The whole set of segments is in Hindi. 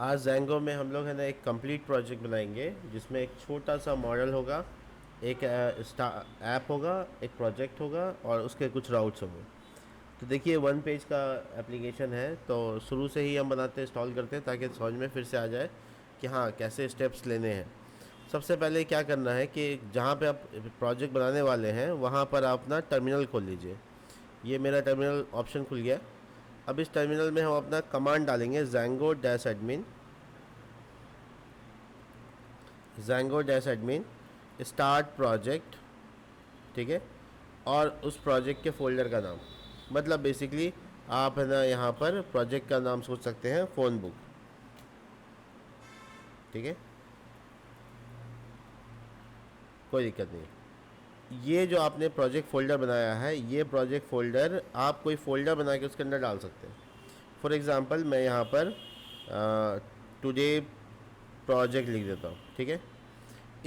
आज Django में हम लोग है ना एक कंप्लीट प्रोजेक्ट बनाएंगे जिसमें एक छोटा सा मॉडल होगा, एक ऐप होगा, एक प्रोजेक्ट होगा और उसके कुछ राउट्स होंगे। तो देखिए 1 पेज का एप्लीकेशन है, तो शुरू से ही हम बनाते इंस्टॉल करते हैं ताकि समझ में फिर से आ जाए कि हाँ कैसे स्टेप्स लेने हैं। सबसे पहले क्या करना है कि जहाँ पे आप प्रोजेक्ट बनाने वाले हैं वहाँ पर आप अपना टर्मिनल खोल लीजिए। ये मेरा टर्मिनल ऑप्शन खुल गया। अब इस टर्मिनल में हम अपना कमांड डालेंगे Django-admin स्टार्ट प्रोजेक्ट, ठीक है। और उस प्रोजेक्ट के फोल्डर का नाम, मतलब बेसिकली आप है ना यहाँ पर प्रोजेक्ट का नाम सोच सकते हैं फ़ोन बुक, ठीक है, कोई दिक्कत नहीं। ये जो आपने प्रोजेक्ट फ़ोल्डर बनाया है, ये प्रोजेक्ट फ़ोल्डर आप कोई फ़ोल्डर बना के उसके अंदर डाल सकते हैं। फॉर एग्ज़ाम्पल मैं यहाँ पर टुडे प्रोजेक्ट लिख देता हूँ, ठीक है।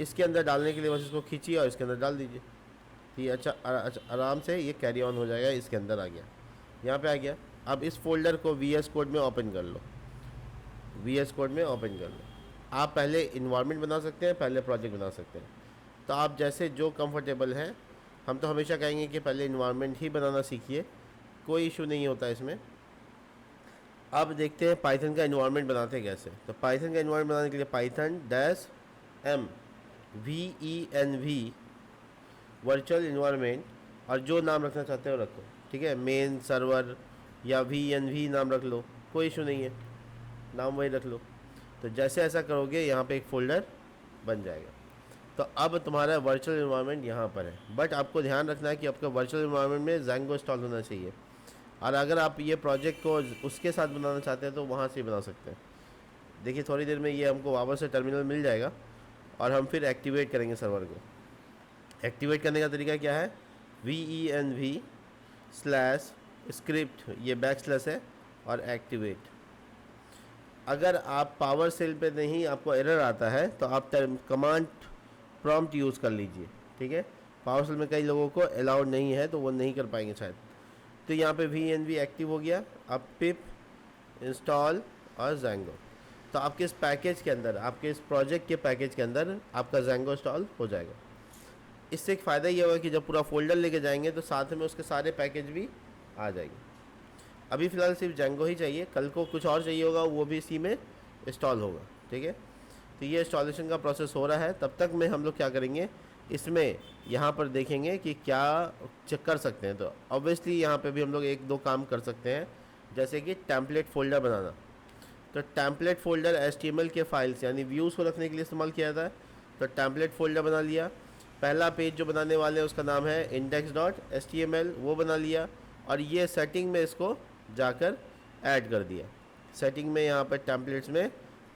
इसके अंदर डालने के लिए बस इसको खींचिए और इसके अंदर डाल दीजिए। तो ये अच्छा आराम से ये कैरी ऑन हो जाएगा, इसके अंदर आ गया, यहाँ पे आ गया। अब इस फोल्डर को वी एस कोड में ओपन कर लो, वी एस कोड में ओपन कर लो। आप पहले इन्वायरमेंट बना सकते हैं, पहले प्रोजेक्ट बना सकते हैं, तो आप जैसे जो कंफर्टेबल है। हम तो हमेशा कहेंगे कि पहले इन्वायरमेंट ही बनाना सीखिए, कोई इशू नहीं होता इसमें। अब देखते हैं पाइथन का इन्वायरमेंट बनाते हैं कैसे। तो पाइथन का इन्वायरमेंट बनाने के लिए Python dash M V E N V virtual environment, और जो नाम रखना चाहते हो रखो, ठीक है। मेन सर्वर या वी एन वी नाम रख लो, कोई इशू नहीं है, नाम वही रख लो। तो जैसे ऐसा करोगे यहाँ पे एक फ़ोल्डर बन जाएगा। तो अब तुम्हारा वर्चुअल इन्वायरमेंट यहाँ पर है, बट आपको ध्यान रखना है कि आपका वर्चुअल इन्वायरमेंट में Django इंस्टॉल होना चाहिए। और अगर आप ये प्रोजेक्ट को उसके साथ बनाना चाहते हैं तो वहाँ से ही बना सकते हैं। देखिए थोड़ी देर में ये हमको वापस से टर्मिनल मिल जाएगा और हम फिर एक्टिवेट करेंगे सर्वर को। एक्टिवेट करने का तरीका क्या है, VENV/स्क्रिप्ट, ये बैकस्लैश है, और एक्टिवेट। अगर आप पावर सेल पे नहीं, आपको एरर आता है, तो आप कमांड प्रॉम्प्ट यूज़ कर लीजिए, ठीक है। पावर सेल में कई लोगों को अलाउड नहीं है तो वो नहीं कर पाएंगे शायद। तो यहाँ पे VNV एक्टिव हो गया। अब पिप इंस्टॉल और Django, तो आपके इस पैकेज के अंदर, आपके इस प्रोजेक्ट के पैकेज के अंदर आपका Django इंस्टॉल हो जाएगा। इससे एक फ़ायदा ये होगा कि जब पूरा फोल्डर लेके जाएंगे तो साथ में उसके सारे पैकेज भी आ जाएंगे। अभी फ़िलहाल सिर्फ Django ही चाहिए, कल को कुछ और चाहिए होगा वो भी इसी में इंस्टॉल होगा, ठीक है। तो ये इंस्टॉलेशन का प्रोसेस हो रहा है, तब तक में हम लोग क्या करेंगे, इसमें यहाँ पर देखेंगे कि क्या चेक कर सकते हैं। तो ऑब्वियसली यहाँ पे भी हम लोग एक दो काम कर सकते हैं, जैसे कि टेम्पलेट फ़ोल्डर बनाना। तो टेम्पलेट फ़ोल्डर HTML के फाइल्स यानी व्यूज़ को रखने के लिए इस्तेमाल किया जाता है। तो टेम्पलेट फ़ोल्डर बना लिया। पहला पेज जो बनाने वाले हैं उसका नाम है index.html, वो बना लिया। और ये सेटिंग में इसको जाकर ऐड कर दिया। सेटिंग में यहाँ पर टेम्पलेट्स में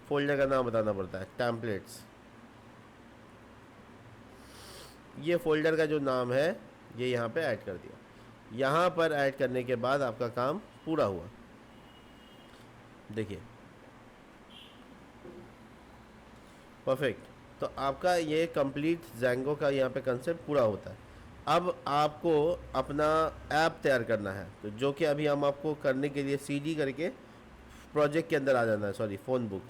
फ़ोल्डर का नाम बताना पड़ता है, टेम्पलेट्स। ये फ़ोल्डर का जो नाम है ये यहाँ पे ऐड कर दिया। यहाँ पर ऐड करने के बाद आपका काम पूरा हुआ। देखिए परफेक्ट। तो आपका ये कंप्लीट Django का यहाँ पे कंसेप्ट पूरा होता है। अब आपको अपना ऐप तैयार करना है, तो जो कि अभी हम आपको करने के लिए CD करके प्रोजेक्ट के अंदर आ जाना है। Sorry, phone book,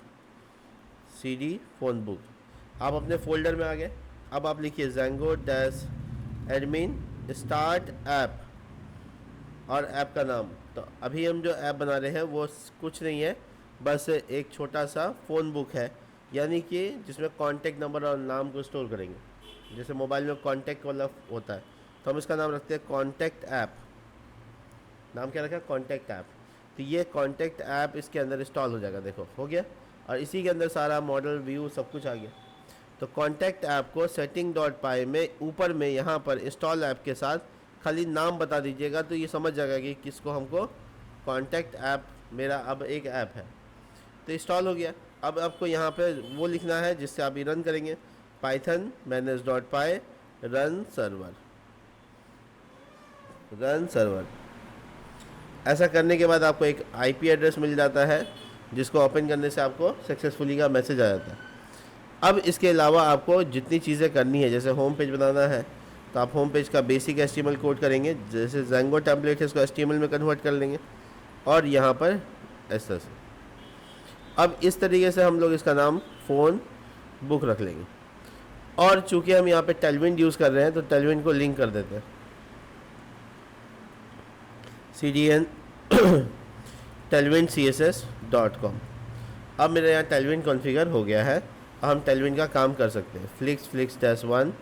CD phone book. आप अपने फोल्डर में आ गए। अब आप लिखिए Django-admin स्टार्ट ऐप और ऐप का नाम। तो अभी हम जो ऐप बना रहे हैं वो कुछ नहीं है, बस एक छोटा सा फ़ोन बुक है, यानी कि जिसमें कॉन्टैक्ट नंबर और नाम को स्टोर करेंगे। जैसे मोबाइल में कॉन्टैक्ट वाला होता है, तो हम इसका नाम रखते हैं कॉन्टैक्ट ऐप। नाम क्या रखा है, कॉन्टैक्ट ऐप। तो ये कॉन्टैक्ट ऐप इसके अंदर इंस्टॉल हो जाएगा, देखो हो गया। और इसी के अंदर सारा मॉडल व्यू सब कुछ आ गया। तो कॉन्टैक्ट ऐप को setting.py में ऊपर में यहाँ पर इंस्टॉल ऐप के साथ खाली नाम बता दीजिएगा, तो ये समझ जाएगा कि किसको हमको कॉन्टैक्ट ऐप, मेरा अब एक ऐप है। तो इंस्टॉल हो गया। अब आपको यहाँ पे वो लिखना है जिससे आप ये रन करेंगे, पाइथन manage.py रन सर्वर। ऐसा करने के बाद आपको एक IP एड्रेस मिल जाता है, जिसको ओपन करने से आपको सक्सेसफुली का मैसेज आ जाता है। अब इसके अलावा आपको जितनी चीज़ें करनी है, जैसे होम पेज बनाना है, तो आप होम पेज का बेसिक HTML कोड करेंगे। जैसे Django टेम्पलेट है, इसको HTML में कन्वर्ट कर लेंगे, और यहाँ पर ऐसा से अब इस तरीके से हम लोग इसका नाम फ़ोन बुक रख लेंगे। और चूंकि हम यहाँ पे टेलविंड यूज़ कर रहे हैं तो टेलविंड को लिंक कर देते हैं, cdn tailwindcss.com। अब मेरे यहाँ टेलविंड कॉन्फ़िगर हो गया है। अब हम टेलविंड का काम कर सकते हैं, फ्लिक्स-1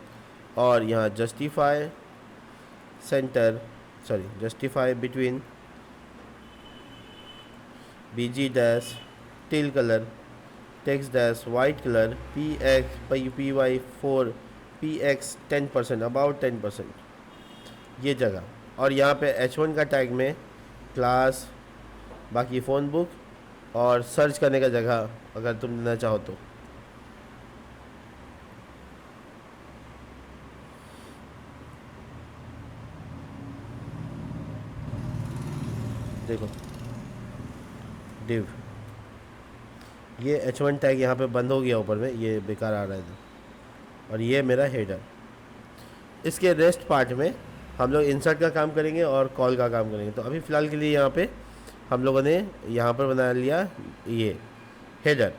और यहाँ justify between bg dash till colour text dash white colour py4 px 10% about 10% ये जगह, और यहाँ पे h1 का टैग में क्लास, बाकी फ़ोन बुक और सर्च करने का जगह अगर तुम देना चाहो तो। देखो div, ये h1 टैग यहाँ पे बंद हो गया ऊपर में, ये बेकार आ रहा है, और ये मेरा हेडर। इसके रेस्ट पार्ट में हम लोग इंसर्ट का काम करेंगे और कॉल का काम करेंगे। तो अभी फ़िलहाल के लिए यहाँ पे हम लोगों ने यहाँ पर बना लिया ये हेडर,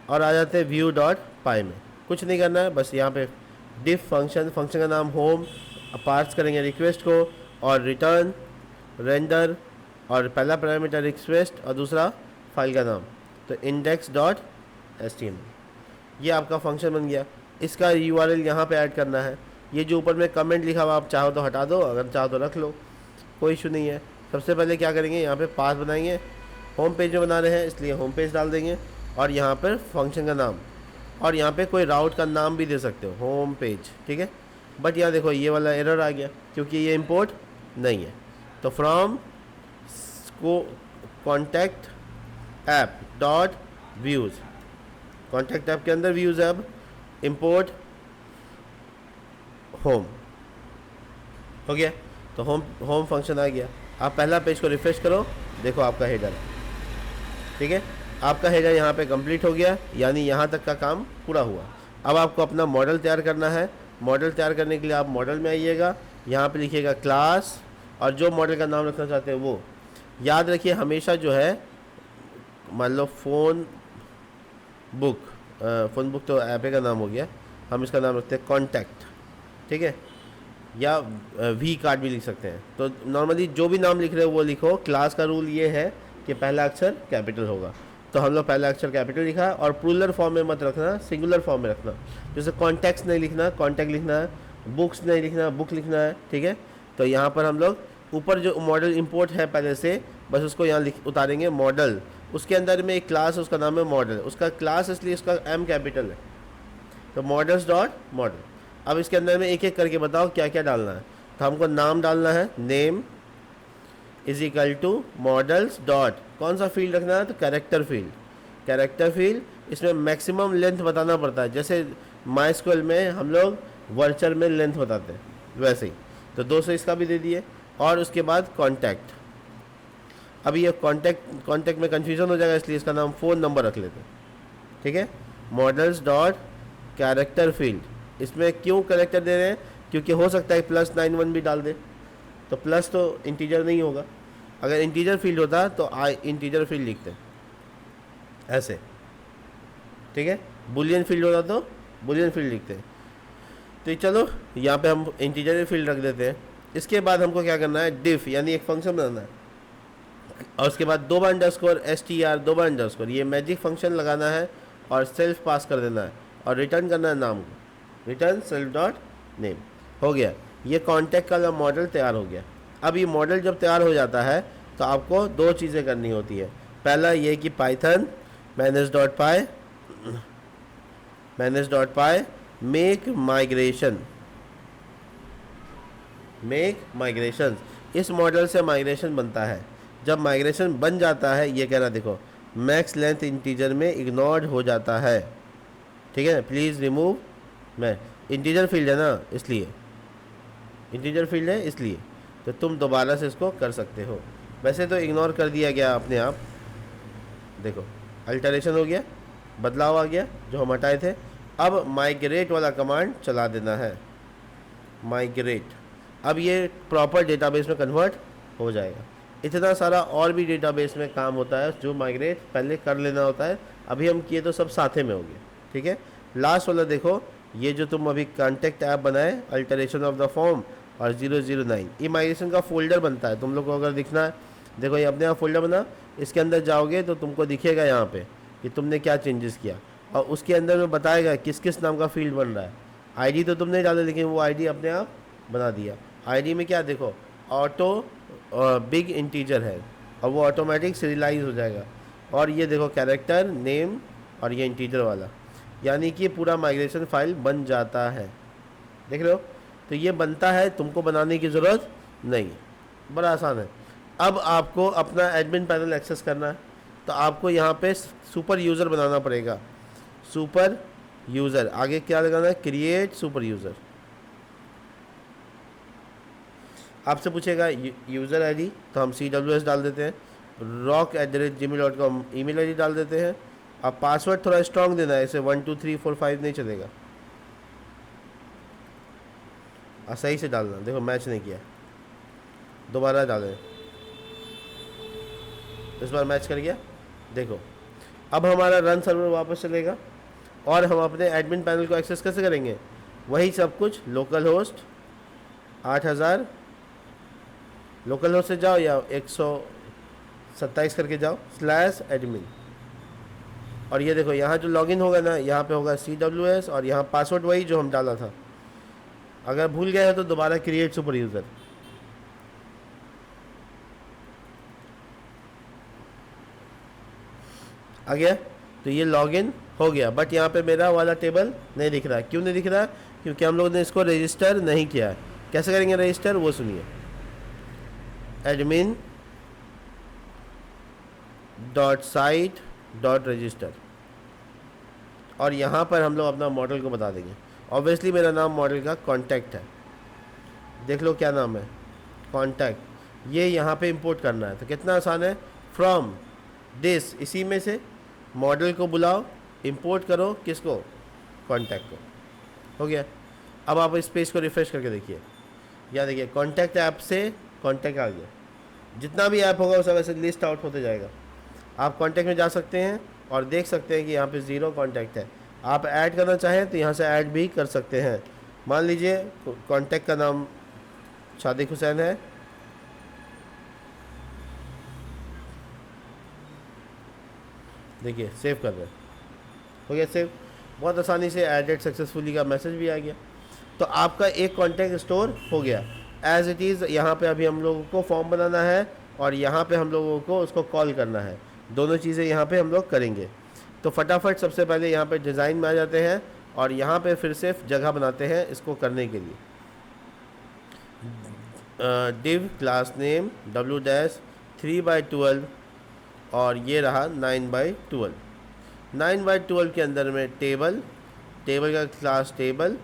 और आ जाते हैं view.py में। कुछ नहीं करना है, बस यहाँ पे diff फंक्शन का नाम होम, पार्स करेंगे रिक्वेस्ट को और रिटर्न रेंडर, और पहला पैरामीटर रिक्वेस्ट और दूसरा फाइल का नाम, तो index.html। ये आपका फंक्शन बन गया। इसका URL यहाँ पे ऐड करना है। ये जो ऊपर में कमेंट लिखा हुआ आप चाहो तो हटा दो, अगर चाहो तो रख लो, कोई इशू नहीं है। सबसे पहले क्या करेंगे, यहाँ पे पास बनाएंगे, होम पेज में बना रहे हैं इसलिए होम पेज डाल देंगे, और यहाँ पर फंक्शन का नाम, और यहाँ पे कोई राउट का नाम भी दे सकते हो, होम पेज, ठीक है। बट यहाँ देखो ये वाला एरर आ गया क्योंकि ये इंपोर्ट नहीं है। तो फ्रॉम को contact app dot views, contact app के अंदर व्यूज़ है, अब इंपोर्ट होम हो गया। तो होम फंक्शन आ गया। आप पहला पेज को रिफ्रेश करो, देखो आपका हेडर, ठीक है। आपका हेडर यहाँ पे कंप्लीट हो गया, यानी यहाँ तक का काम पूरा हुआ। अब आपको अपना मॉडल तैयार करना है। मॉडल तैयार करने के लिए आप मॉडल में आइएगा, यहाँ पे लिखिएगा क्लास, और जो मॉडल का नाम रखना चाहते हैं वो याद रखिए हमेशा, जो है मान लो फ़ोन बुक तो ऐप का नाम हो गया, हम इसका नाम रखते हैं कॉन्टैक्ट, ठीक है, या वी कार्ड भी लिख सकते हैं। तो नॉर्मली जो भी नाम लिख रहे हो वो लिखो। क्लास का रूल ये है कि पहला अक्षर कैपिटल होगा, तो हम लोग पहला अक्षर कैपिटल लिखा, और प्लूरल फॉर्म में मत रखना, सिंगुलर फॉर्म में रखना। जैसे कॉन्टैक्ट्स नहीं लिखना, कॉन्टैक्ट लिखना है, बुक्स नहीं लिखना, बुक लिखना है, ठीक है। तो यहाँ पर हम लोग ऊपर जो मॉडल इंपोर्ट है पहले से, बस उसको यहाँ उतारेंगे मॉडल, उसके अंदर में एक क्लास, उसका नाम है मॉडल, उसका क्लास इसलिए उसका एम कैपिटल है, तो मॉडल्स डॉट मॉडल। अब इसके अंदर में एक एक करके बताओ क्या क्या डालना है। तो हमको नाम डालना है, name is equal to models dot, कौन सा फील्ड रखना है, तो कैरेक्टर फील्ड। इसमें मैक्सिमम लेंथ बताना पड़ता है, जैसे माइस्क्वेल में हम लोग वर्चर में लेंथ बताते हैं वैसे ही, तो 200 इसका भी दे दिए। और उसके बाद कॉन्टैक्ट, अब ये कॉन्टैक्ट में कन्फ्यूज़न हो जाएगा इसलिए इसका नाम फ़ोन नंबर रख लेते हैं, ठीक है। मॉडल्स डॉट कैरेक्टर फील्ड, इसमें क्यों कैरेक्टर दे रहे हैं, क्योंकि हो सकता है +91 भी डाल दे, तो प्लस तो इंटीजर नहीं होगा। अगर इंटीजर फील्ड होता तो इंटीजर फील्ड लिखते ऐसे, ठीक है। बुलियन फील्ड होता तो बुलियन फील्ड लिखते हैं। तो चलो यहाँ पे हम इंटीजर फील्ड रख देते हैं। इसके बाद हमको क्या करना है, डिफ यानी एक फंक्शन बनाना है, और उसके बाद 2 बार अंडरस्कोर str 2 बार अंडरस्कोर, ये मैजिक फंक्शन लगाना है और सेल्फ पास कर देना है, और रिटर्न करना है नाम को, रिटर्न सेल्फ डॉट नेम। हो गया, ये कॉन्टैक्ट का मॉडल तैयार हो गया। अब ये मॉडल जब तैयार हो जाता है तो आपको 2 चीज़ें करनी होती है। पहला ये कि पाइथन manage.py मेक माइग्रेशन, इस मॉडल से माइग्रेशन बनता है। जब माइग्रेशन बन जाता है, ये कह रहा देखो मैक्स लेंथ इंटीजर में इग्नोर्ड हो जाता है, ठीक है। प्लीज़ रिमूव, मैं इंटीजर फील्ड है ना, इसलिए इंटीजर फील्ड है इसलिए, तो तुम दोबारा से इसको कर सकते हो। वैसे तो इग्नोर कर दिया गया अपने आप, देखो अल्टरेशन हो गया, बदलाव आ गया जो हम हटाए थे। अब माइग्रेट वाला कमांड चला देना है, माइग्रेट। अब ये प्रॉपर डेटाबेस में कन्वर्ट हो जाएगा। इतना सारा और भी डेटाबेस में काम होता है जो माइग्रेट पहले कर लेना होता है। अभी हम किए तो सब साथे में हो गए, ठीक है। लास्ट वाला देखो, ये जो तुम अभी कॉन्टैक्ट ऐप बनाए, अल्टरेशन ऑफ द फॉर्म और 009, ये माइग्रेशन का फोल्डर बनता है। तुम लोग को अगर दिखना है, देखो ये अपने आप फोल्डर बना, इसके अंदर जाओगे तो तुमको दिखेगा यहाँ पे कि तुमने क्या चेंजेस किया, और उसके अंदर में बताएगा किस किस नाम का फील्ड बन रहा है। आईडी तो तुम नहीं डाले, लेकिन वो आईडी अपने आप बना दिया। आईडी में क्या देखो, ऑटो बिग इंटीजर है, और वो ऑटोमेटिक सीरियलाइज हो जाएगा। और ये देखो कैरेक्टर नेम और ये इंटीजर वाला, यानी कि पूरा माइग्रेशन फाइल बन जाता है। देख रहे हो, तो ये बनता है, तुमको बनाने की ज़रूरत नहीं, बड़ा आसान है। अब आपको अपना एडमिन पैनल एक्सेस करना है, तो आपको यहाँ पे सुपर यूज़र बनाना पड़ेगा। सुपर यूज़र, आगे क्या लगाना है, क्रिएट सुपर यूज़र। आपसे पूछेगा यूज़र आईडी, तो हम CWS डाल देते हैं, rock@gmail.com ईमेल आईडी डाल देते हैं। अब पासवर्ड थोड़ा स्ट्रॉन्ग देना है, ऐसे 1 2 3 4 5 नहीं चलेगा, सही से डालना। देखो मैच नहीं किया, दोबारा डालें, इस बार मैच कर गया। देखो अब हमारा रन सर्वर वापस चलेगा, और हम अपने एडमिन पैनल को एक्सेस कैसे करेंगे, वही सब कुछ, लोकल होस्ट 8000, लोकल होस्ट से जाओ या 127 करके जाओ /admin, और ये देखो यहाँ जो लॉगिन होगा ना, यहाँ पे होगा CWS, और यहाँ पासवर्ड वही जो हम डाला था। अगर भूल गए हैं तो दोबारा क्रिएट सुपर यूज़र। आ गया, तो ये लॉगिन हो गया, बट यहाँ पे मेरा वाला टेबल नहीं दिख रहा है। क्यों नहीं दिख रहा है, क्योंकि हम लोगों ने इसको रजिस्टर नहीं किया है। कैसे करेंगे रजिस्टर, वो सुनिए। admin.site.register, और यहाँ पर हम लोग अपना मॉडल को बता देंगे। ऑब्वियसली मेरा नाम मॉडल का कॉन्टैक्ट है, देख लो क्या नाम है, कॉन्टैक्ट। ये यहाँ पे इंपोर्ट करना है, तो कितना आसान है, फ्रॉम दिस, इसी में से मॉडल को बुलाओ, इंपोर्ट करो, किसको, कॉन्टैक्ट को, हो गया। अब आप इस पेज को रिफ्रेश करके देखिए, या देखिए कॉन्टैक्ट ऐप से कॉन्टैक्ट आ गया। जितना भी ऐप होगा वो सब ऐसे लिस्ट आउट होते जाएगा। आप कॉन्टैक्ट में जा सकते हैं और देख सकते हैं कि यहाँ पे 0 कॉन्टैक्ट है। आप ऐड करना चाहें तो यहाँ से ऐड भी कर सकते हैं। मान लीजिए कॉन्टैक्ट का नाम सादिक हुसैन है, देखिए सेव कर रहे हैं, हो गया सेव। बहुत आसानी से एडेड सक्सेसफुली का मैसेज भी आ गया। तो आपका एक कॉन्टैक्ट स्टोर हो गया एज इट इज़। यहाँ पे अभी हम लोगों को फॉर्म बनाना है, और यहाँ पे हम लोगों को उसको कॉल करना है। दोनों चीज़ें यहाँ पे हम लोग करेंगे। तो फटाफट सबसे पहले यहाँ पे डिज़ाइन में आ जाते हैं, और यहाँ पे फिर से जगह बनाते हैं इसको करने के लिए। div क्लास नेम w'3/12, और ये रहा 9/12। 9/12 के अंदर में टेबल का क्लास टेबल,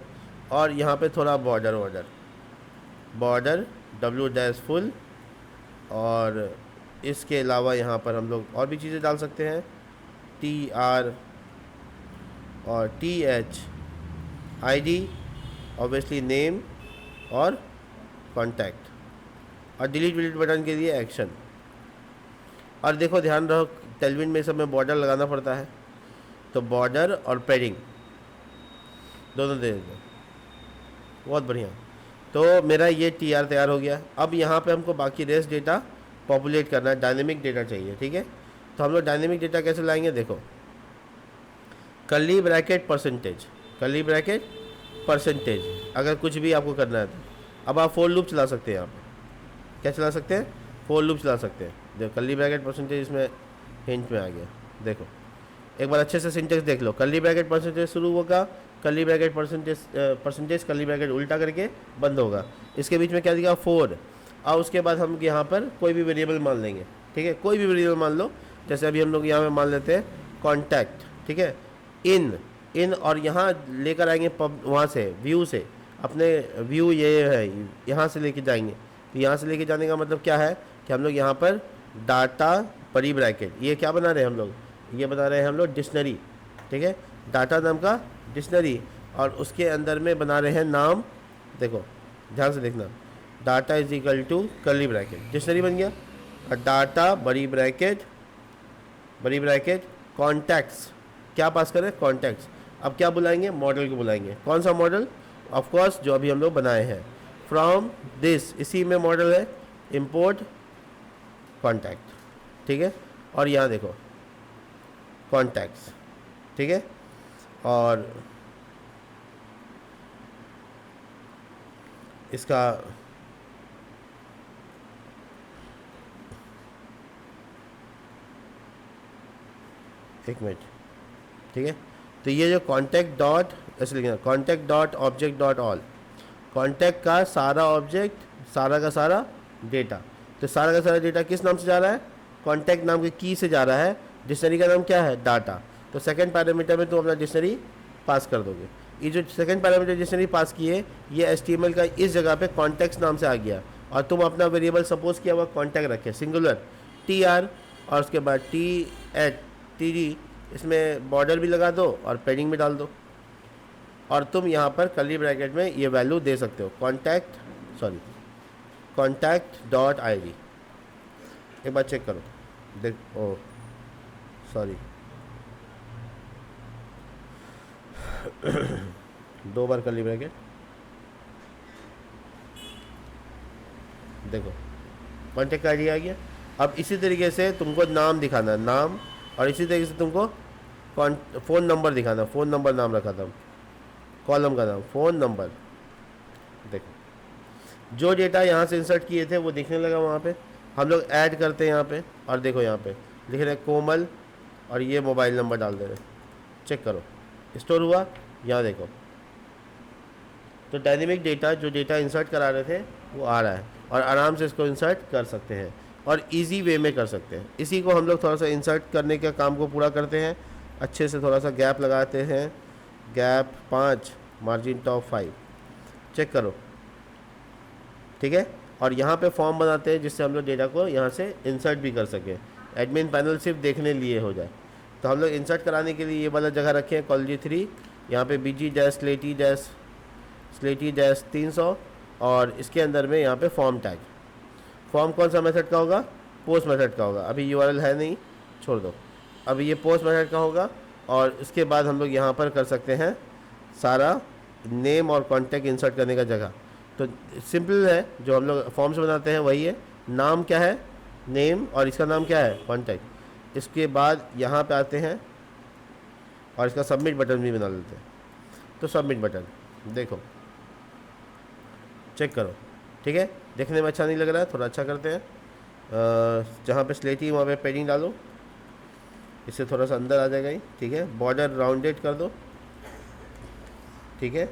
और यहाँ पे थोड़ा बॉर्डर w'full, और इसके अलावा यहाँ पर हम लोग और भी चीज़ें डाल सकते हैं, TR और TH, ID, ऑब्वियसली नेम और कॉन्टैक्ट, और डिलीट बटन के लिए एक्शन। और देखो ध्यान रहो, टेलविन में सब में बॉर्डर लगाना पड़ता है, तो बॉर्डर और पैडिंग दोनों दे देते, बहुत बढ़िया। तो मेरा ये TR तैयार हो गया। अब यहाँ पे हमको बाकी रेस्ट डेटा पॉपुलेट करना है, डायनेमिक डेटा चाहिए, ठीक है। तो हम लोग डायनेमिक डेटा कैसे लाएंगे, देखो कर्ली ब्रैकेट परसेंटेज, अगर कुछ भी आपको करना है तो। अब आप फोर लूप चला सकते हैं, यहाँ पे क्या चला सकते हैं, फोर लूप चला सकते हैं। देखो कर्ली ब्रैकेट परसेंटेज इसमें हिंट में आ गया। देखो एक बार अच्छे से सिंटेक्स देख लो, कर्ली ब्रैकेट परसेंटेज शुरू होगा, curly bracket percentage curly bracket उल्टा करके बंद होगा। इसके बीच में क्या दिखा, 4, और उसके बाद हम यहाँ पर कोई भी वेरिएबल मान लेंगे, ठीक है। कोई भी वेरिएबल मान लो, जैसे अभी हम लोग यहाँ पे मान लेते हैं कॉन्टैक्ट, ठीक है। इन और यहाँ लेकर आएंगे वहाँ से व्यू से, अपने व्यू ये है, यहाँ से लेके जाएंगे। तो यहाँ से लेके जाने का मतलब क्या है कि हम लोग यहाँ पर डाटा परी ब्रैकेट, ये क्या बना रहे हैं हम लोग, ये बना रहे हैं हम लोग डिक्शनरी, ठीक है, डाटा नाम का डिक्शनरी, और उसके अंदर में बना रहे हैं नाम। देखो ध्यान से देखना, data is equal to curly bracket, dictionary बन गया। डाटा बड़ी ब्रैकेट कॉन्टैक्ट्स, क्या पास करें, कॉन्टैक्ट्स। अब क्या बुलाएंगे, मॉडल को बुलाएंगे। कौन सा मॉडल, ऑफ कोर्स जो अभी हम लोग बनाए हैं। फ्रॉम दिस, इसी में मॉडल है, इंपोर्ट कॉन्टैक्ट, ठीक है। और यहाँ देखो कॉन्टैक्ट्स, ठीक है। और इसका एक मिनट, ठीक है। तो ये जो कॉन्टैक्ट डॉट, ऐसे लिखना, contact dot object dot all, contact का सारा ऑब्जेक्ट, सारा का सारा डेटा। तो सारा का सारा डेटा किस नाम से जा रहा है, कॉन्टैक्ट नाम के की से जा रहा है। डिक्शनरी का नाम क्या है, डाटा। तो सेकंड पैरामीटर में तुम अपना डिक्शनरी पास कर दोगे। ये जो सेकंड पैरामीटर डिक्शनरी पास किए, ये एचटीएमएल का इस जगह पे कॉन्टैक्ट नाम से आ गया। और तुम अपना वेरिएबल सपोज किया हुआ कॉन्टैक्ट रखे, सिंगुलर TR, और उसके बाद TD, इसमें बॉर्डर भी लगा दो और पैडिंग भी डाल दो। और तुम यहाँ पर कर्ली ब्रैकेट में ये वैल्यू दे सकते हो, कॉन्टैक्ट.id। एक बार चेक करो, देख, ओ सॉरी 2 बार कर्ली ब्रैकेट, देखो कॉन्टैक्ट ID आ गया। अब इसी तरीके से तुमको नाम दिखाना, नाम, और इसी तरीके से तुमको फ़ोन नंबर दिखाना। फ़ोन नंबर नाम रखा था, कॉलम का नाम फ़ोन नंबर। देखो जो डेटा यहाँ से इंसर्ट किए थे वो दिखने लगा वहाँ पे। हम लोग ऐड करते हैं यहाँ पे, और देखो यहाँ पे लिख रहे हैं कोमल, और ये मोबाइल नंबर डाल दे रहे हैं। चेक करो, स्टोर हुआ, यहाँ देखो। तो डायनेमिक डेटा, जो डेटा इंसर्ट करा रहे थे वो आ रहा है, और आराम से इसको इंसर्ट कर सकते हैं, और इजी वे में कर सकते हैं। इसी को हम लोग थोड़ा सा इंसर्ट करने के काम को पूरा करते हैं। अच्छे से थोड़ा सा गैप लगाते हैं, गैप 5, मार्जिन टॉप 5, चेक करो, ठीक है। और यहाँ पे फॉर्म बनाते हैं जिससे हम लोग डेटा को यहाँ से इंसर्ट भी कर सकें, एडमिन पैनल सिर्फ देखने लिए हो जाए। तो हम लोग इंसर्ट कराने के लिए ये वाला जगह रखे हैं, कॉलजी 3, यहाँ पे BG-स्लेटी-300, और इसके अंदर में यहाँ पे फॉर्म टैग। फॉर्म कौन सा मेथड का होगा, पोस्ट मेथड का होगा। अभी URL है नहीं, छोड़ दो, अभी ये पोस्ट मेथड का होगा। और इसके बाद हम लोग यहाँ पर कर सकते हैं सारा नेम और कॉन्टैक्ट इंसर्ट करने का जगह। तो सिंपल है, जो हम लोग फॉर्म से बनाते हैं वही है। नाम क्या है, नेम, और इसका नाम क्या है, कॉन्टैक्ट। इसके बाद यहाँ पे आते हैं और इसका सबमिट बटन भी बना लेते हैं। तो सबमिट बटन देखो, चेक करो, ठीक है। देखने में अच्छा नहीं लग रहा है, थोड़ा अच्छा करते हैं। जहाँ पे स्लेटी वहाँ पे पैडिंग डालो, इससे थोड़ा सा अंदर आ जाएगा ही, ठीक है। बॉर्डर राउंडेड कर दो, ठीक है।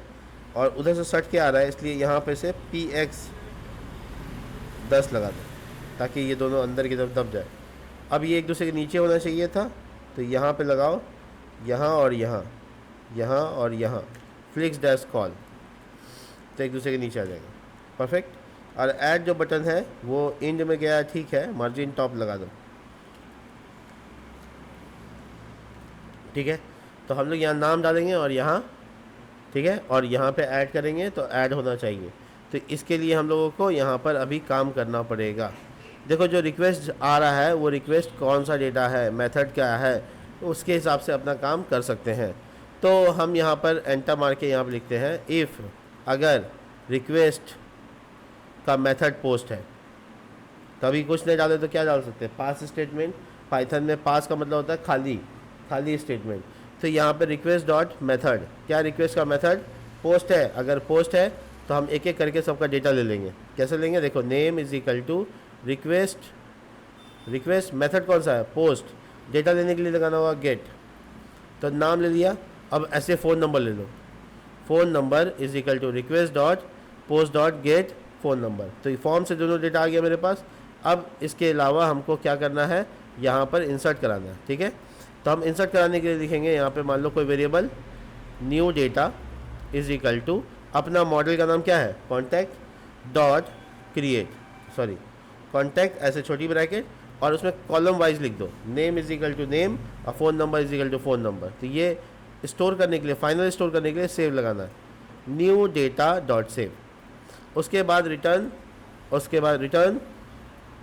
और उधर से सट के आ रहा है, इसलिए यहाँ पे से PX 10 लगा दो, ताकि ये दोनों अंदर की तरफ दब जाए। अब ये एक दूसरे के नीचे होना चाहिए था, तो यहाँ पे लगाओ, यहाँ और यहाँ, यहाँ और यहाँ, फ्लिक्स डैश कॉल, तो एक दूसरे के नीचे आ जाएगा, परफेक्ट। और ऐड जो बटन है वो इंड में गया, ठीक है, मार्जिन टॉप लगा दो, ठीक है। तो हम लोग यहाँ नाम डालेंगे और यहाँ, ठीक है, और यहाँ पे ऐड करेंगे तो ऐड होना चाहिए। तो इसके लिए हम लोगों को यहाँ पर अभी काम करना पड़ेगा। देखो जो रिक्वेस्ट आ रहा है वो रिक्वेस्ट कौन सा डेटा है, मेथड क्या है, तो उसके हिसाब से अपना काम कर सकते हैं। तो हम यहाँ पर एंटर मार के यहाँ पर लिखते हैं इफ़, अगर रिक्वेस्ट का मेथड पोस्ट है, तभी कुछ नहीं डाले तो क्या डाल सकते हैं, पास स्टेटमेंट। पाइथन में पास का मतलब होता है खाली स्टेटमेंट। तो यहाँ पे रिक्वेस्ट डॉट मेथड, क्या रिक्वेस्ट का मेथड पोस्ट है। अगर पोस्ट है तो हम एक एक करके सबका डेटा ले लेंगे। कैसे लेंगे, देखो name is equal to request method कौन सा है, पोस्ट। डेटा लेने के लिए लगाना होगा गेट, तो नाम ले लिया। अब ऐसे फ़ोन नंबर ले लो, phone number is equal to request dot post dot get phone number. तो फॉर्म से दोनों डेटा आ गया मेरे पास। अब इसके अलावा हमको क्या करना है, यहाँ पर इंसर्ट कराना है, ठीक है। तो हम इंसर्ट कराने के लिए लिखेंगे यहाँ पे, मान लो कोई variable new data is equal to, अपना मॉडल का नाम क्या है, contact dot create, sorry contact ऐसे छोटी ब्रैकेट, और उसमें कॉलम वाइज लिख दो, name is equal to name और phone number is equal to phone number. तो ये स्टोर करने के लिए, फाइनल स्टोर करने के लिए सेव लगाना है, न्यू डेटा डॉट सेव। उसके बाद रिटर्न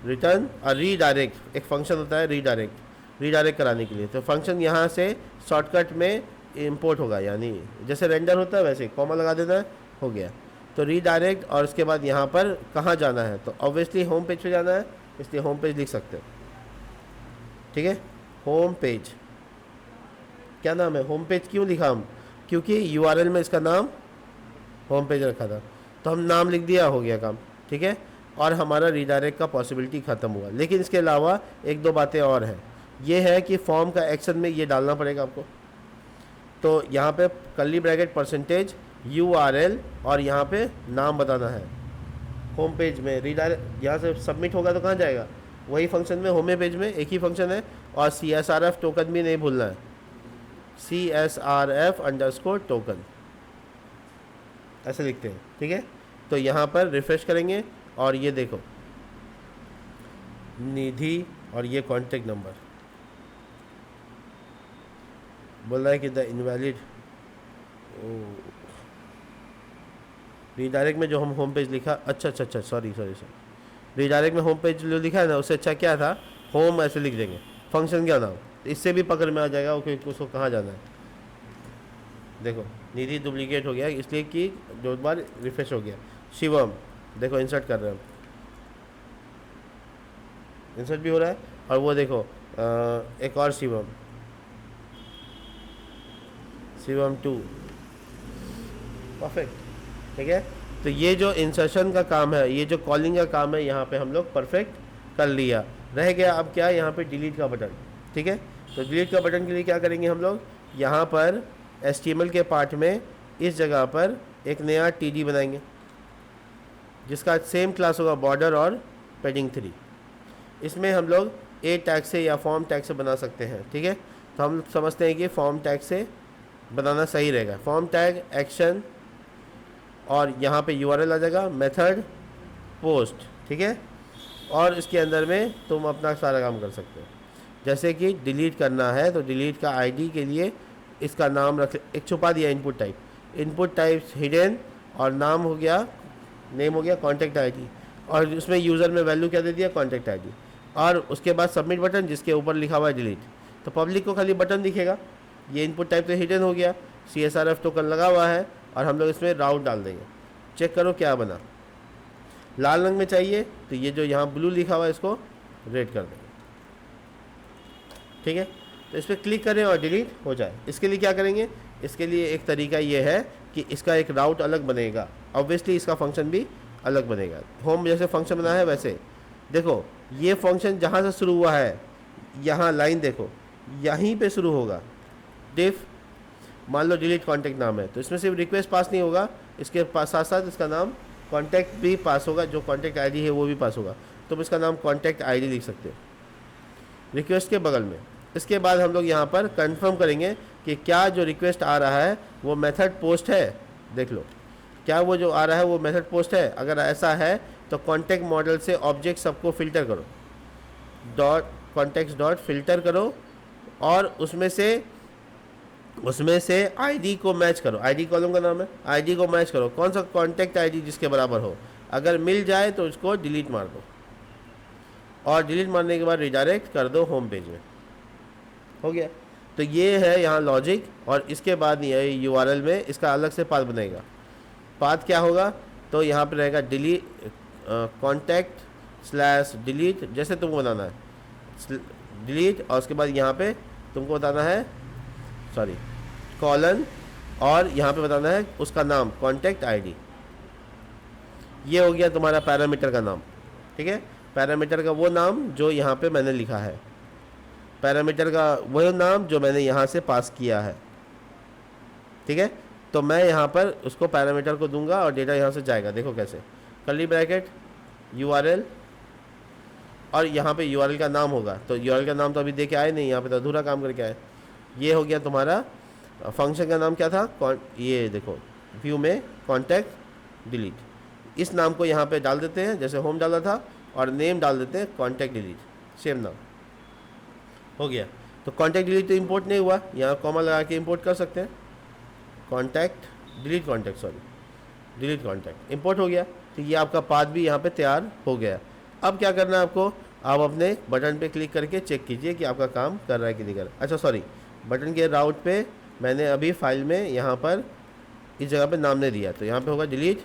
रिटर्न और रीडायरेक्ट, एक फंक्शन होता है रीडायरेक्ट कराने के लिए। तो फंक्शन यहाँ से शॉर्टकट में इंपोर्ट होगा, यानी जैसे रेंडर होता है वैसे कॉमा लगा देना है, हो गया। तो रीडायरेक्ट, और उसके बाद यहाँ पर कहाँ जाना है, तो ऑब्वियसली होम पेज पे जाना है, इसलिए होम पेज लिख सकते हो। ठीक है, होम पेज, क्या नाम है, होम पेज क्यों लिखा हम, क्योंकि यूआरएल में इसका नाम होम पेज रखा था, तो हम नाम लिख दिया, हो गया काम। ठीक है, और हमारा रीडायरेक्ट का पॉसिबिलिटी ख़त्म हुआ। लेकिन इसके अलावा एक दो बातें और हैं, ये है कि फॉर्म का एक्शन में ये डालना पड़ेगा आपको। तो यहाँ पे कर्ली ब्रैकेट परसेंटेज URL और यहाँ पे नाम बताना है। होम पेज में रीडायरेक्ट यहाँ से सबमिट होगा तो कहाँ जाएगा, वही फंक्शन में, होम पेज में एक ही फंक्शन है। और CSRF टोकन भी नहीं भूलना है, CSRF_टोकन ऐसे लिखते हैं। ठीक है, तो यहाँ पर रिफ्रेश करेंगे और ये देखो निधि और ये कॉन्टेक्ट नंबर बोल रहा है कि द इनवैलिड, रीडायरेक्ट में जो हम होम पेज लिखा, अच्छा सॉरी रीडायरेक्ट में होम पेज जो लिखा है ना, उससे अच्छा क्या था, होम ऐसे लिख देंगे, फंक्शन क्या नाम, इससे भी पकड़ में आ जाएगा कि उसको कहाँ जाना है। देखो निधि डुप्लीकेट हो गया, इसलिए कि दो बार रिफ्रेश हो गया। शिवम देखो इंसर्ट कर रहे हैं, इंसर्ट भी हो रहा है। और वो देखो एक और शिवम 2, परफेक्ट। ठीक है, तो ये जो इंसर्शन का काम है, ये जो कॉलिंग का काम है, यहाँ पे हम लोग परफेक्ट कर लिया। रह गया अब क्या, यहाँ पे डिलीट का बटन। ठीक है, तो डिलीट का बटन के लिए क्या करेंगे हम लोग, यहाँ पर HTML के पार्ट में इस जगह पर एक नया TD बनाएंगे, जिसका सेम क्लास होगा बॉर्डर और पैडिंग 3। इसमें हम लोग ए टैग से या फॉर्म टैग से बना सकते हैं। ठीक है, तो हम समझते हैं कि फॉर्म टैग से बनाना सही रहेगा। फॉर्म टैग एक्शन और यहाँ पे URL आ जाएगा, मेथड पोस्ट। ठीक है, और इसके अंदर में तुम अपना सारा काम कर सकते हो। जैसे कि डिलीट करना है तो डिलीट का ID के लिए इसका नाम रख, एक छुपा दिया इनपुट टाइप हिडन, और नाम हो गया, नेम हो गया कॉन्टैक्ट ID, और उसमें यूज़र में वैल्यू क्या दे दिया, कॉन्टैक्ट ID। और उसके बाद सबमिट बटन जिसके ऊपर लिखा हुआ है डिलीट, तो पब्लिक को खाली बटन दिखेगा। ये इनपुट टाइप तो हिडन हो गया, CSRF टोकन लगा हुआ है, और हम लोग इसमें राउट डाल देंगे। चेक करो क्या बना, लाल रंग में चाहिए तो ये जो यहाँ ब्लू लिखा हुआ है इसको रेड कर देंगे। ठीक है, तो इस पर क्लिक करें और डिलीट हो जाए। इसके लिए क्या करेंगे, इसके लिए एक तरीका ये है कि इसका एक राउट अलग बनेगा, ऑब्वियसली इसका फंक्शन भी अलग बनेगा। होम जैसे फंक्शन बना है वैसे देखो, ये फंक्शन जहाँ से शुरू हुआ है, यहाँ लाइन देखो, यहीं पे शुरू होगा। डिफ मान लो डिलीट कॉन्टैक्ट नाम है, तो इसमें सिर्फ रिक्वेस्ट पास नहीं होगा, इसके साथ साथ इसका नाम कॉन्टैक्ट भी पास होगा, जो कॉन्टैक्ट ID है वो भी पास होगा। तुम इसका नाम कॉन्टैक्ट ID लिख सकते हो रिक्वेस्ट के बगल में। इसके बाद हम लोग यहाँ पर कंफर्म करेंगे कि क्या जो रिक्वेस्ट आ रहा है वो मेथड पोस्ट है। देख लो क्या वो जो आ रहा है वो मेथड पोस्ट है। अगर ऐसा है तो कॉन्टैक्ट मॉडल से ऑब्जेक्ट सबको फिल्टर करो, कॉन्टैक्ट फिल्टर करो, और उसमें से ID को मैच करो। ID कॉलम का नाम है, ID को मैच करो, कौन सा कॉन्टैक्ट ID जिसके बराबर हो। अगर मिल जाए तो उसको डिलीट मार दो, और डिलीट मारने के बाद रिडायरेक्ट कर दो होम पेज में। हो गया, तो ये है यहाँ लॉजिक। और इसके बाद ये URL में इसका अलग से पाथ बनेगा। पाथ क्या होगा, तो यहाँ पे रहेगा डिलीट कॉन्टैक्ट/डिलीट, जैसे तुमको बनाना है डिलीट, और उसके बाद यहाँ पे तुमको बताना है कॉलन, और यहाँ पे बताना है उसका नाम कॉन्टैक्ट ID। ये हो गया तुम्हारा पैरामीटर का नाम। ठीक है, पैरामीटर का वो नाम जो यहाँ पे मैंने लिखा है, पैरामीटर का वही नाम जो मैंने यहाँ से पास किया है। ठीक है, तो मैं यहाँ पर उसको पैरामीटर को दूंगा और डेटा यहाँ से जाएगा। देखो कैसे, कर्ली ब्रैकेट URL, और यहाँ पे URL का नाम होगा। तो URL का नाम तो अभी दे के आए नहीं, यहाँ पे तो अधूरा काम करके आए। ये हो गया तुम्हारा फंक्शन का नाम क्या था, ये देखो व्यू में कॉन्टैक्ट डिलीट, इस नाम को यहाँ पे डाल देते हैं जैसे होम डाला था, और नेम डाल देते हैं कॉन्टैक्ट डिलीट, सेम नाम। हो गया, तो कॉन्टैक्ट डिलीट तो इंपोर्ट नहीं हुआ, यहाँ कॉमा लगा के इंपोर्ट कर सकते हैं। डिलीट कॉन्टैक्ट इंपोर्ट हो गया। तो ये आपका पाथ भी यहाँ पे तैयार हो गया। अब क्या करना है आपको, आप अपने बटन पे क्लिक करके चेक कीजिए कि आपका काम कर रहा है कि नहीं कर रहा। अच्छा सॉरी, बटन के राउट पे मैंने अभी फाइल में यहाँ पर इस जगह पे नाम नहीं दिया, तो यहाँ पे होगा डिलीट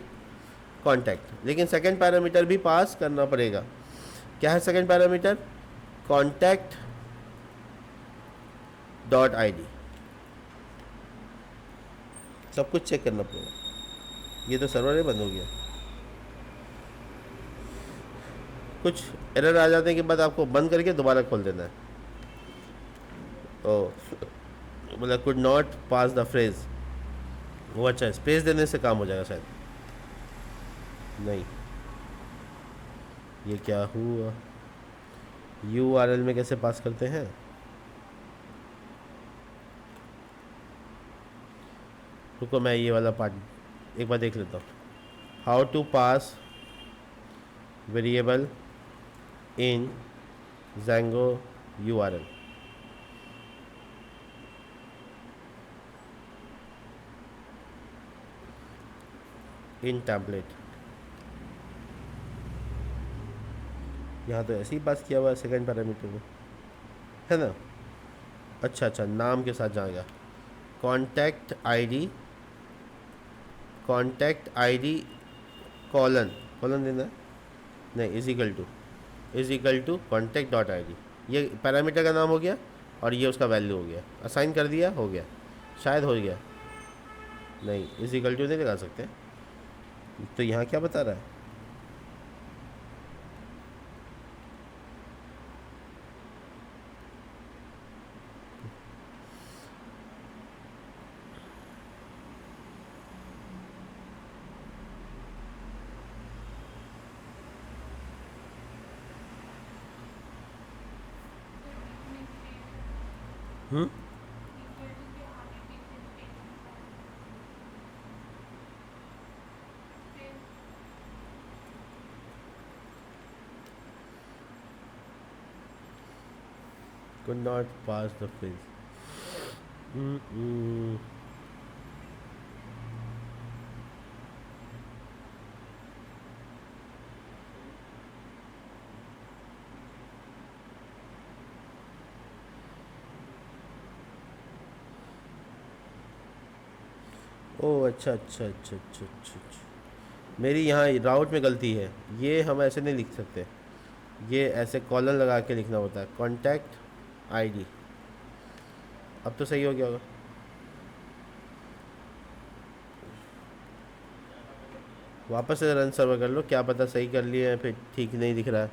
कॉन्टैक्ट, लेकिन सेकंड पैरामीटर भी पास करना पड़ेगा। क्या है second parameter? Contact dot I D. सब कुछ चेक करना पड़ेगा। ये तो सर्वर ही बंद हो गया। कुछ एरर आ जाने के बाद आपको बंद करके दोबारा खोल देना है। ओ मतलब could not pass the phrase, वो अच्छा है, स्पेस देने से काम हो जाएगा शायद। नहीं, ये क्या हुआ? URL में कैसे पास करते हैं? रुको मैं ये वाला पार्ट एक बार देख लेता हूँ। How to pass variable in Django URL। In template, यहाँ तो ऐसे ही पास किया हुआ है सेकंड पैरामीटर में, है ना? अच्छा अच्छा, नाम के साथ जाएगा। Contact ID, contact ID colon, colon देना है? नहीं, is equal to contact dot I D. ये पैरामीटर का नाम हो गया और ये उसका वैल्यू हो गया। असाइन कर दिया, हो गया, शायद हो गया। नहीं, इज इक्वल टू नहीं लगा सकते, तो यहाँ क्या बता रहा है? हम्म, could not pass the quiz। ओह अच्छा अच्छा अच्छा अच्छा अच्छा अच्छा, मेरी यहाँ राउट में गलती है। ये हम ऐसे नहीं लिख सकते, ये ऐसे कॉलन लगा के लिखना होता है, कॉन्टैक्ट आईडी। अब तो सही हो गया होगा। वापस से रन सर्वर कर लो, क्या पता सही कर लिए हैं फिर ठीक नहीं दिख रहा है।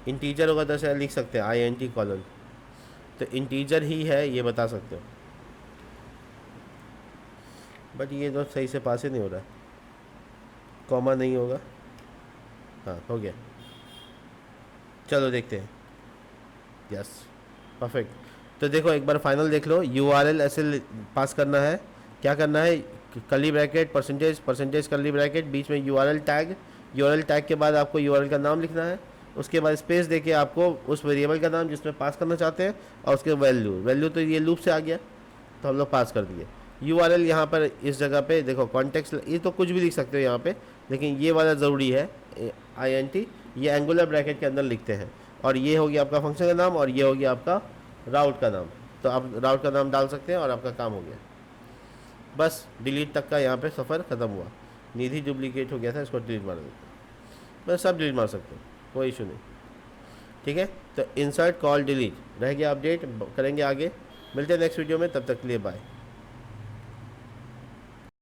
इंटीजर होगा तो ऐसे लिख सकते हैं INT कॉलन, तो इंटीजर ही है ये बता सकते हो। बट ये तो सही से पास ही नहीं हो रहा, कॉमा नहीं होगा। हाँ हो गया, चलो देखते हैं। Yes perfect. तो देखो एक बार फाइनल देख लो, URL ऐसे पास करना है। क्या करना है? Curly bracket percentage percentage curly bracket, बीच में URL टैग, URL टैग के बाद आपको URL का नाम लिखना है। उसके बाद स्पेस देके आपको उस वेरिएबल का नाम जिसमें पास करना चाहते हैं और उसके वैल्यू तो ये लूप से आ गया, तो हम लोग पास कर दिए। URL यहाँ पर इस जगह पे देखो कॉन्टेक्स्ट, ये तो कुछ भी लिख सकते हो यहाँ पे, लेकिन ये वाला ज़रूरी है INT, ये एंगुलर ब्रैकेट के अंदर लिखते हैं। और ये हो गया आपका फंक्शन का नाम और ये हो गया आपका राउट का नाम। तो आप राउट का नाम डाल सकते हैं और आपका काम हो गया। बस डिलीट तक का यहाँ पे सफ़र ख़त्म हुआ। निधि डुप्लीकेट हो गया था, इसको डिलीट मार देते, बस सब डिलीट मार सकते हो, कोई इशू नहीं। ठीक है, तो इंसर्ट कॉल डिलीट रह गया, अपडेट करेंगे आगे। मिलते हैं नेक्स्ट वीडियो में, तब तक के लिए बाय।